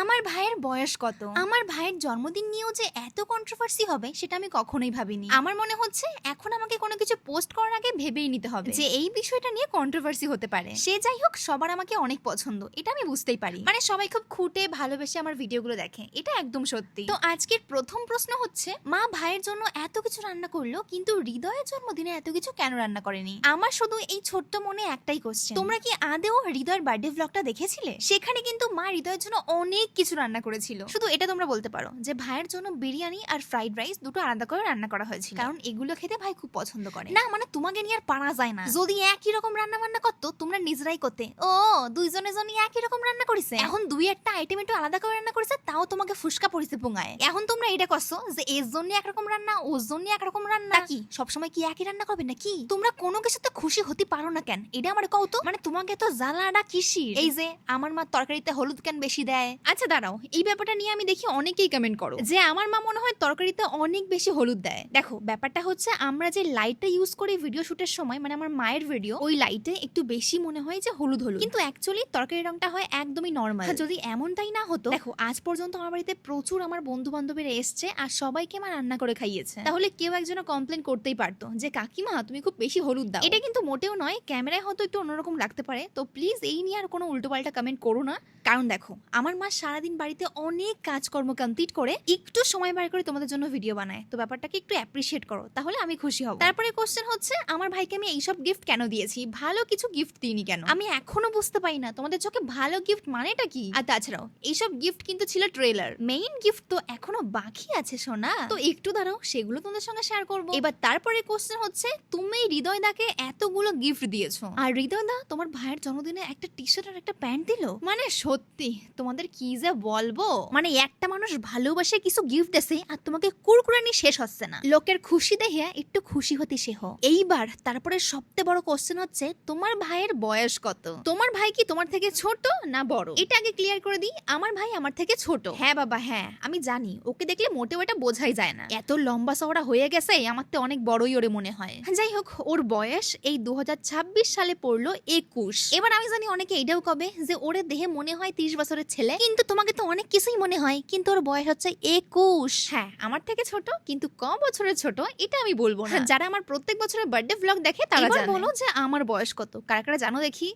আমার ভাইয়ের বয়স কত? আমার ভাইয়ের জন্মদিন নিয়েও যে এত কন্ট্রোভার্সি হবে সেটা আমি কখনোই ভাবিনি। আমার মনে হচ্ছে এখন আমাকে কোনো কিছু পোস্ট করার আগে ভেবেই নিতে হবে যে এই বিষয়টা নিয়ে কন্ট্রোভার্সি হতে পারে। সে যাই হোক, সবার আমাকে অনেক পছন্দ, এটা আমি বুঝতেই পারি। মানে সবাই খুব খুঁটে ভালোবেসে আমার ভিডিওগুলো দেখে, এটা একদম সত্যি। তো আজকের প্রথম প্রশ্ন হচ্ছে, মা ভাইয়ের জন্য এত কিছু রান্না করলো কিন্তু হৃদয়ের জন্মদিনে এত কিছু কেন রান্না করেনি? আমার শুধু এই ছোট্ট মনে একটাই কোশ্চেন, তোমরা কি আদেও হৃদয়ের বার্থডে ব্লগটা দেখেছিলে? সেখানে কিন্তু মা হৃদয়ের জন্য অনেক কিছু রান্না করেছিল। শুধু এটা তোমরা বলতে পারো যে ভাইয়ের জন্য বিরিয়ানি আর ফ্রাইড রাইস দুটো আলাদা করে রান্না করা হয়েছিল, কারণ এগুলো খেতে ভাই খুব পছন্দ করে। না মানে তোমাকে নিয়ে আর পারা যায় না। যদি একই রকম রান্না বান্না করতো তোমরা নিজেরাই করতে। ও দুইজনে জনই একই রকম রান্না করেছে, এখন দুই একটা আইটেম একটু আলাদা করে রান্না করেছে, তাও তোমাকে ফুসকা পড়েছে পুঙ্গায়। এখন তোমরা এটা করছো যে এর জন্য একরকম রান্না, ওর জন্য একরকম রান্না। কি সবসময় কি একই রান্না করবে নাকি? তোমরা কোনো কিছুতে খুশি হতে পারো না কেন? এটা আমার কৌতো। মানে তোমাকে তো জ্বালাটা কিসির? এই যে আমার মা তরকারিতে হলুদ কেন বেশি দেয়? আচ্ছা দাঁড়াও, এই ব্যাপারটা নিয়ে আমি দেখি অনেকেই কমেন্ট করো যে আমার মা মনে হয় তরকারিতে অনেক বেশি হলুদ দেয়। দেখো ব্যাপারটা হচ্ছে, আমরা যে লাইটটা ইউজ করি ভিডিও শুটের সময়, মানে আমার মায়ের ভিডিও, ওই লাইটে একটু বেশি মনে হয় যে হলুদ হলুদ, কিন্তু অ্যাকচুয়ালি তরকারির রংটা হয় একদমই নর্মাল। যদি এমনটাই না হতো, দেখো আজ পর্যন্ত আমার বাড়িতে প্রচুর আমার বন্ধু বান্ধবীরা এসছে আর সবাইকে আমার রান্না করে খাইয়েছে, তাহলে কেউ একজন কমপ্লেন করতেই পারতো যে কাকিমা তুমি খুব বেশি হলুদ দাও। এটা কিন্তু মোটেও নয়, ক্যামেরায় হয়তো একটু অন্যরকম লাগতে পারে। তো প্লিজ এই নিয়ে আর কোনো উল্টোপাল্টা কমেন্ট করো না, কারণ দেখো আমার মা সারাদিন বাড়িতে অনেক কাজকর্ম কমপ্লিট করে একটু সময় বার করে তোমাদের জন্য ভিডিও বানায়, তো ব্যাপারটাকে একটু অ্যাপ্রিশিয়েট করো, তাহলে আমি খুশি হব। তারপরে কোশ্চেন হচ্ছে, আমার ভাইকে আমি এইসব গিফট কেন দিয়েছি, ভালো কিছু গিফট দিইনি কেন? আমি এখনো বুঝতে পারি না তোমাদের চোখে ভালো গিফট মানেটা কি। আর তাছাড়াও এইসব গিফট কিন্তু ছিল ট্রেলার, মেইন গিফট তো এখনো বাকি আছে সোনা, তো একটু দাঁড়াও, সেগুলো তোমাদের সঙ্গে শেয়ার করবো। এবার তারপরে কোশ্চেন হচ্ছে, তুমি হৃদয় দাকে এতগুলো গিফট দিয়েছো আর হৃদয় দা তোমার ভাইয়ের জন্মদিনে একটা টি শার্ট আর একটা প্যান্ট দিল। মানে সত্যি তোমাদের কি যে বলবো, মানে একটা মানুষ ভালোবাসে কিছু গিফট দেছে আর তোমাকে কুরকুরানি শেষ হচ্ছে না। লোকের খুশি দেখে একটু খুশি হতে শেখ। এইবার তারপরে সবচেয়ে বড় কোশ্চেন হচ্ছে, তোমার ভাইয়ের বয়স কত? তোমার ভাই কি তোমার থেকে ছোট না বড়? এটা আগে ক্লিয়ার করে দিই, আমার ভাই আমার থেকে ছোট। হ্যাঁ বাবা হ্যাঁ, আমি জানি, ওকে দেখলে মোটেও এটা বোঝাই যায় না, এত লম্বা চওড়া হয়ে গেছে, আমার তো অনেক বড়ই ওরে মনে হয়। যাই হোক, ওর বয়স এই 2026 সালে পড়লো 21। এবার আমি জানি অনেকে এটাও কবে যে ওরে দেহে মনে হয় 30 বছরের ছেলে, কিন্তু তোমাকে তো অনেক কিছুই মনে হয়, কিন্তু ওর বয়স হচ্ছে 21। হ্যাঁ আমার থেকে ছোট, কিন্তু কম বছরের ছোট এটা আমি বলবো না। যারা আমার প্রত্যেক বছরের বার্থডে ব্লগ দেখে তারা বলো যে আমার বয়স কত, কারা কারা জানো দেখি।